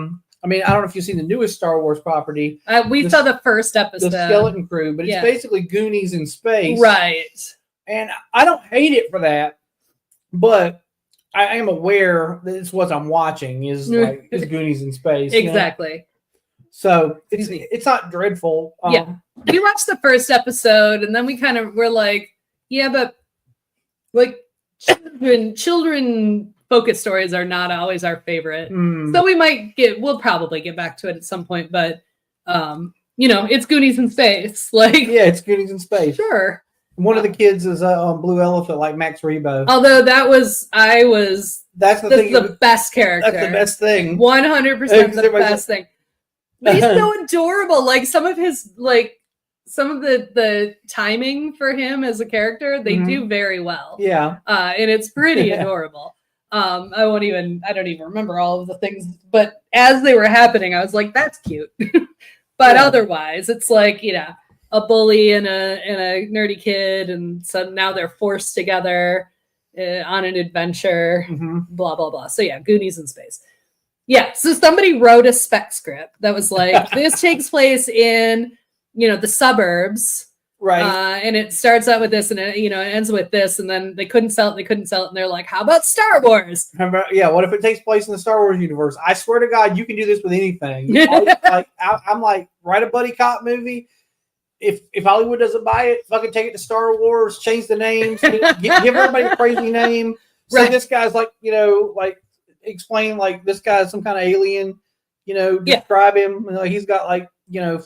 mean, I don't know if you've seen the newest Star Wars property. We saw the first episode, the Skeleton Crew, but it's basically Goonies in space, right? And I don't hate it for that, but I am aware that it's what I'm watching is Goonies in space. Exactly. So it's not dreadful. We watched the first episode and then we kind of were like, yeah, but like children focused stories are not always our favorite. So we'll probably get back to it at some point, but it's Goonies in space. It's Goonies in space. Sure. One of the kids is on Blue Elephant, like Max Rebo. Although that's the best character. That's the best thing. 100% the best thing. But he's so adorable. Like some of the timing for him as a character, they do very well. Yeah. And it's pretty adorable. I don't even remember all of the things, but as they were happening, I was like, that's cute. But otherwise, it's like, a bully and a nerdy kid, and so now they're forced together on an adventure, blah blah blah. So Goonies in space. So somebody wrote a spec script that was like, this takes place in the suburbs, right? And it starts out with this, and it ends with this, and then they couldn't sell it, and they're like, how about Star Wars? What if it takes place in the Star Wars universe? I swear to God, you can do this with anything. I'm like, write a buddy cop movie. If Hollywood doesn't buy it, fucking take it to Star Wars, change the names, give everybody a crazy name. Say this guy's explain like this guy's some kind of alien, describe him like he's got 5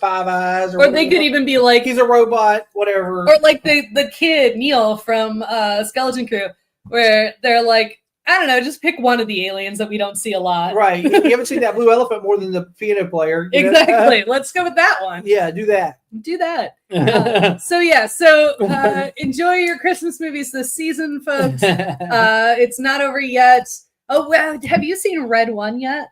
eyes. Or they could even be like he's a robot, whatever. Or like the kid, Neil from Skeleton Crew, where they're like, I don't know, just pick one of the aliens that we don't see a lot. Right. You haven't seen that blue elephant more than the piano player. Exactly. Let's go with that one. Yeah, do that. So enjoy your Christmas movies this season, folks. It's not over yet. Oh, well, have you seen Red One yet?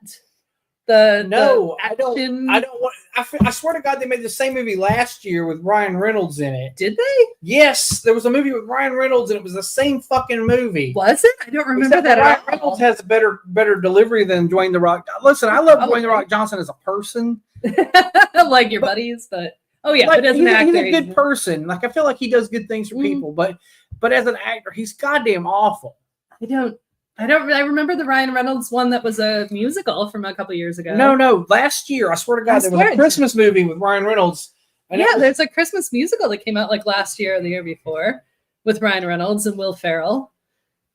I don't want. I swear to God, they made the same movie last year with Ryan Reynolds in it. Did they? Yes, there was a movie with Ryan Reynolds, and it was the same fucking movie. Was it? I don't remember that. Ryan Reynolds has a better delivery than Dwayne the Rock. Listen, I love Dwayne the Rock Johnson as a person, like your buddies, but but as an actor, he's a good person. Like I feel like he does good things for people, but as an actor, he's goddamn awful. I remember the Ryan Reynolds one that was a musical from a couple years ago. No. Last year, I swear to God, there was a Christmas movie with Ryan Reynolds. There's a Christmas musical that came out like last year or the year before with Ryan Reynolds and Will Ferrell.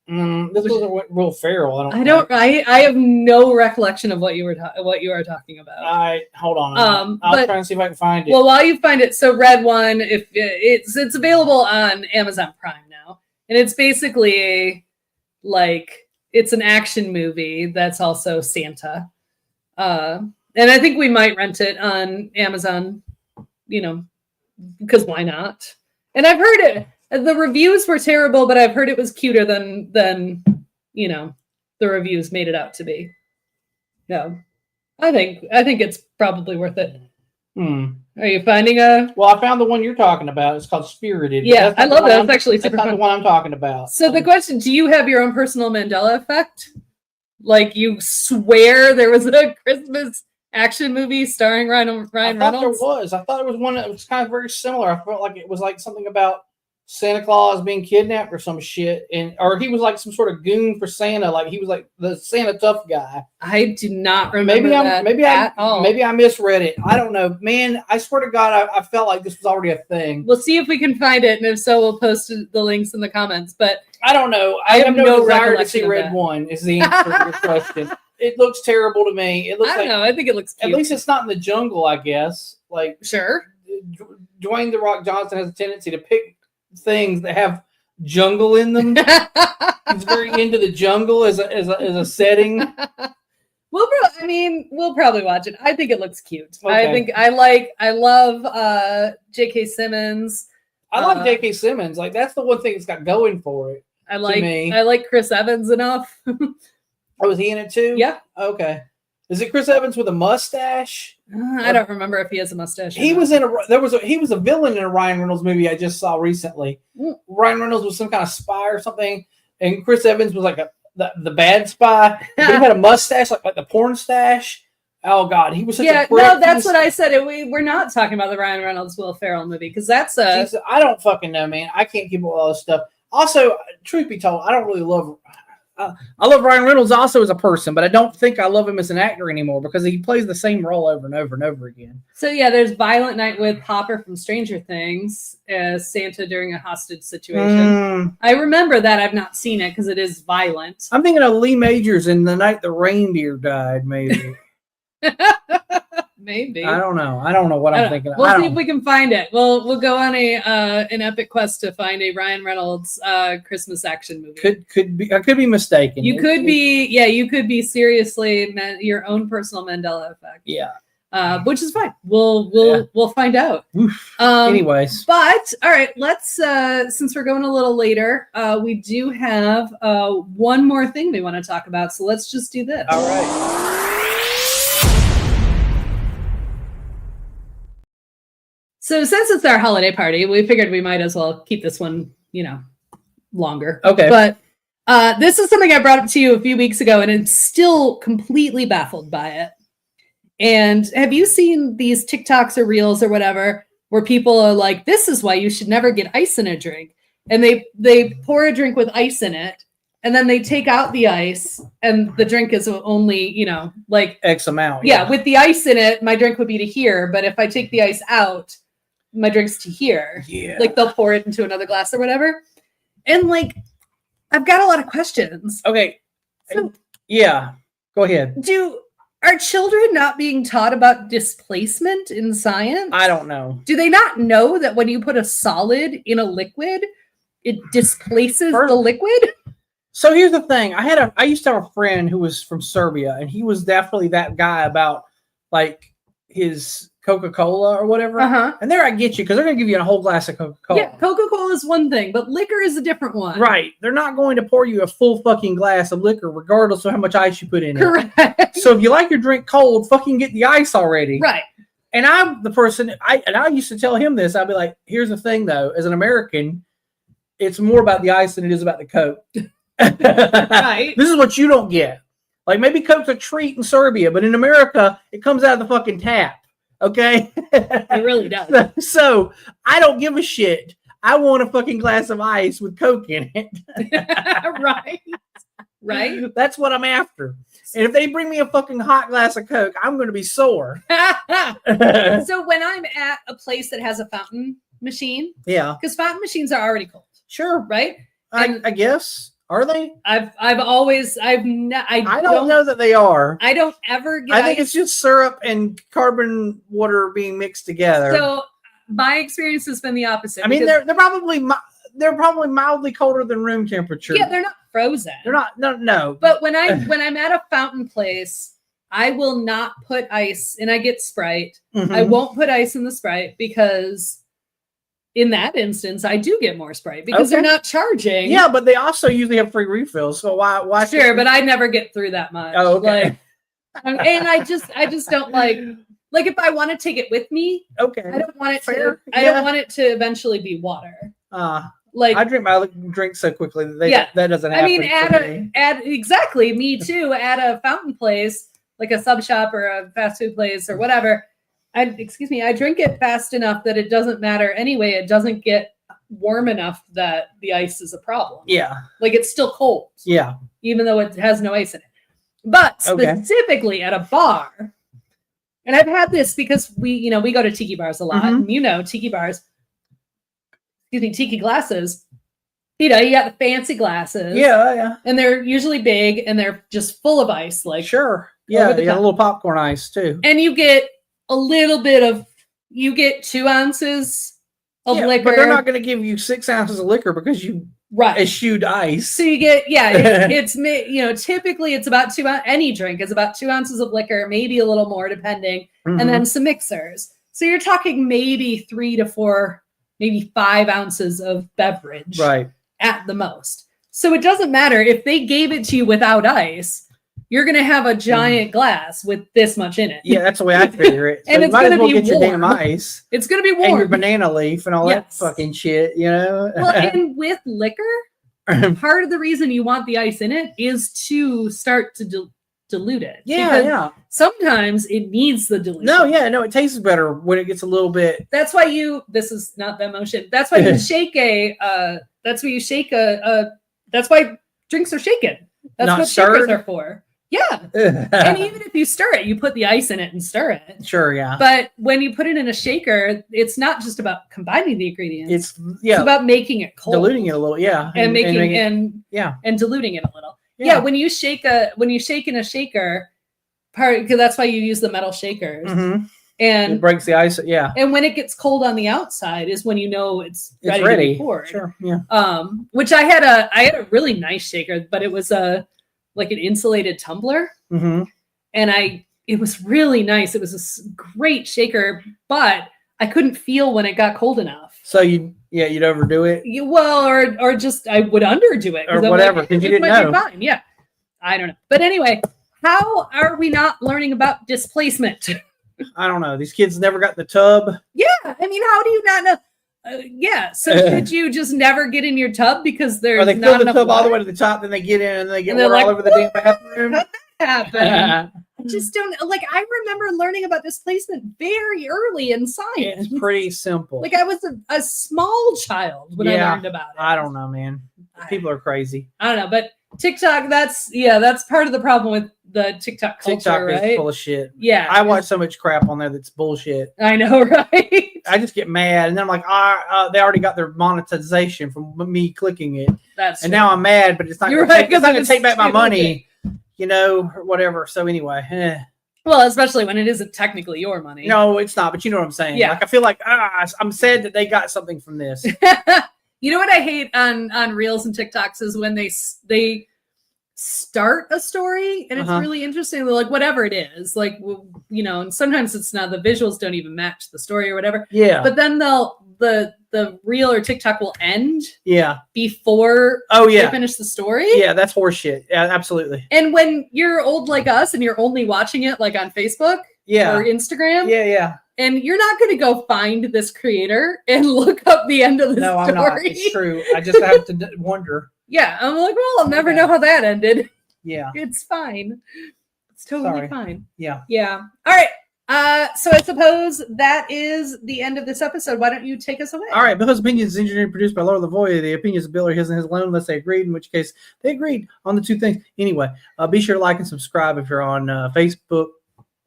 This wasn't Will Ferrell. I have no recollection of what you are talking about. Hold on. I'll try and see if I can find it. Well, while you find it, so Red One, if it's available on Amazon Prime now, and it's basically it's an action movie that's also Santa. And I think we might rent it on Amazon, because why not? And I've heard it. The reviews were terrible, but I've heard it was cuter than the reviews made it out to be. No, I think it's probably worth it. Are you finding Well, I found the one you're talking about. It's called Spirited. Yeah, I love that. It's actually super fun. That's not the one I'm talking about. So the question, do you have your own personal Mandela effect? Like you swear there was a Christmas action movie starring Ryan Reynolds? I thought it was one that was kind of very similar. I felt like it was like something about Santa Claus being kidnapped or some shit, or he was like some sort of goon for Santa, like he was like the Santa tough guy. I do not remember maybe I misread it. I don't know, man. I swear to God, I felt like this was already a thing. We'll see if we can find it, and if so, we'll post the links in the comments. But I don't know. I have no desire to see Red One. Is the answer to your question? It looks terrible to me. It looks. I don't know. I think it looks cute. At least it's not in the jungle. I guess. Sure. Dwayne The Rock Johnson has a tendency to pick things that have jungle in them. He's very into the jungle as a setting. We'll probably watch it. I think it looks cute. Okay. I love J.K. Simmons. I love J.K. Simmons. Like, that's the one thing it's got going for it. I like Chris Evans enough. Oh, was he in it too? Yeah. Okay. Is it Chris Evans with a mustache? I don't remember if he has a mustache. He was he was a villain in a Ryan Reynolds movie I just saw recently. Ryan Reynolds was some kind of spy or something, and Chris Evans was like the bad spy. He had a mustache like the porn stash. Oh God, he was such a prick. No, that's what I said. We're not talking about the Ryan Reynolds Will Ferrell movie because that's Jesus, I don't fucking know, man. I can't keep up with all this stuff. Also, truth be told, I don't really love. I love Ryan Reynolds also as a person, but I don't think I love him as an actor anymore because he plays the same role over and over and over again. So yeah, there's Violent Night with Hopper from Stranger Things as Santa during a hostage situation. I remember that. I've not seen it because it is violent. I'm thinking of Lee Majors in The Night the Reindeer Died, maybe. Maybe. I don't know what I'm thinking. We'll see if we can find it. We'll go on an epic quest to find a Ryan Reynolds Christmas action movie. Could be. I could be mistaken. You could be seriously your own personal Mandela effect. Yeah. Which is fine. We'll find out. Anyways. But all right, let's since we're going a little later, we do have one more thing we want to talk about. So let's just do this. All right. So since it's our holiday party, we figured we might as well keep this one, longer. Okay. But this is something I brought up to you a few weeks ago, and I'm still completely baffled by it. And have you seen these TikToks or Reels or whatever where people are like, this is why you should never get ice in a drink. And they pour a drink with ice in it, and then they take out the ice, and the drink is only, like X amount. Yeah, with the ice in it, my drink would be to here. But if I take the ice out, my drink's to here. Yeah. Like they'll pour it into another glass or whatever. And like, I've got a lot of questions. Okay. So, yeah. Go ahead. Are children not being taught about displacement in science? I don't know. Do they not know that when you put a solid in a liquid, it displaces the liquid? So here's the thing. I used to have a friend who was from Serbia, and he was definitely that guy about like his Coca-Cola or whatever. And there I get you because they're going to give you a whole glass of Coca-Cola. Yeah, Coca-Cola is one thing, but liquor is a different one. Right. They're not going to pour you a full fucking glass of liquor regardless of how much ice you put in it. Correct. So if you like your drink cold, fucking get the ice already. Right. And I'm the person, I used to tell him this. I'd be like, here's the thing though, as an American, it's more about the ice than it is about the Coke. Right. This is what you don't get. Like maybe Coke's a treat in Serbia, but in America, it comes out of the fucking tap. Okay. It really does. So I don't give a shit. I want a fucking glass of ice with Coke in it. Right. That's what I'm after. And if they bring me a fucking hot glass of Coke, I'm going to be sore. So when I'm at a place that has a fountain machine, yeah, because fountain machines are already cold. Sure. Right. I guess. Are they? I don't know that they are. I don't ever get I think it's just syrup and carbon water being mixed together. So my experience has been the opposite. I mean, they're probably mildly colder than room temperature. Yeah, they're not frozen. They're not. No. But when I'm at a fountain place, I will not put ice, and I get Sprite. I won't put ice in the Sprite because in that instance, I do get more Sprite because they're not charging. Yeah, but they also usually have free refills. So why? Sure, but I never get through that much. Oh, okay. And I just don't like if I want to take it with me. Okay. I don't want it to. I don't want it to eventually be water. I drink my drink so quickly that that doesn't happen. I mean, exactly me too. At a fountain place, like a sub shop or a fast food place or whatever. I drink it fast enough that it doesn't matter anyway. It doesn't get warm enough that the ice is a problem. Yeah. Like it's still cold. Yeah. Even though it has no ice in it. But specifically at a bar, and I've had this because we go to tiki bars a lot. And tiki bars, tiki glasses. You got the fancy glasses. Yeah. And they're usually big and they're just full of ice. Like sure. Yeah, a little popcorn ice too. And you get a little bit of, you get 2 ounces of Yeah, liquor. but they're not going to give you 6 ounces of liquor because you eschewed ice. So you get, it's typically it's about any drink is about 2 ounces of liquor, maybe a little more depending, and then some mixers. So you're talking maybe 3 to 4, maybe 5 ounces of beverage, right, at the most. So it doesn't matter if they gave it to you without ice. You're gonna have a giant glass with this much in it. Yeah, that's the way I figure it. So And you it's might gonna as well be get your warm. damn ice. It's gonna be warm. And your banana leaf and all that fucking shit, you know? Well, and with liquor, part of the reason you want the ice in it is to start to dilute it. Yeah. Sometimes it needs the dilution. No, it tastes better when it gets a little bit. That's why this is not the motion. That's why you shake that's why drinks are shaken. That's Not what stirred? shakers are for. Yeah. And even if you stir it, you put the ice in it and stir it. Sure, yeah. But when you put it in a shaker, it's not just about combining the ingredients. It's about making it cold. Diluting it a little, yeah. And diluting it a little. Yeah, when you shake in a shaker, because that's why you use the metal shakers. And it breaks the ice, yeah. And when it gets cold on the outside is when you know it's ready to be poured. Sure, yeah. Which I had a really nice shaker, but it was like an insulated tumbler. And it was really nice. It was a great shaker, but I couldn't feel when it got cold enough. So you'd overdo it? Or just I would underdo it. Or whatever, because you didn't know. Fine. Yeah. I don't know. But anyway, how are we not learning about displacement? I don't know. These kids never got in the tub. Yeah. I mean, how do you not know? So should you just never get in your tub because there's or they not fill the enough tub water? all the way to the top, then they get in and they get And water all over the damn bathroom. How'd that happen? I just don't I remember learning about displacement very early in science. It's pretty simple. Like I was a small child when I learned about it. I don't know, man. People are crazy. I don't know, but TikTok, that's part of the problem with the TikTok culture, TikTok right? is full of shit. Yeah. I watch so much crap on there that's bullshit. I know, right? I just get mad, and then I'm like, they already got their monetization from me clicking it. And now I'm mad, but it's not going to take back my money, or whatever. So anyway, Well, especially when it isn't technically your money. No, it's not, but you know what I'm saying. Yeah. Like, I feel like, I'm sad that they got something from this. You know what I hate on Reels and TikToks is when they start a story and it's really interesting. They're like, whatever it is, like, and sometimes it's not, the visuals don't even match the story or whatever. Yeah. But then the Reel or TikTok will end. Yeah. Before they finish the story. Yeah, that's horseshit. Yeah, absolutely. And when you're old like us and you're only watching it like on Facebook or Instagram. Yeah. And you're not going to go find this creator and look up the end of the story. No, I'm not. It's true. I just have to wonder. Yeah. I'm like, well, I'll never know how that ended. Yeah. It's fine. It's totally fine. Yeah. Yeah. All right. So I suppose that is the end of this episode. Why don't you take us away? All right. Bill's Opinions is engineered and produced by Laura Lavoie. The opinions of Bill are his and his alone unless they agreed, in which case they agreed on the two things. Anyway, be sure to like and subscribe if you're on Facebook.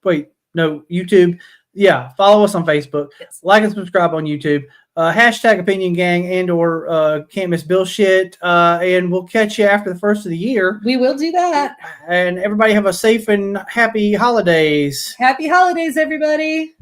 Wait, no, YouTube. Yeah, follow us on Facebook. Yes. Like and subscribe on YouTube. Hashtag Opinion Gang and or Can't Miss Bill Shit. And we'll catch you after the first of the year. We will do that. And everybody have a safe and happy holidays. Happy holidays, everybody.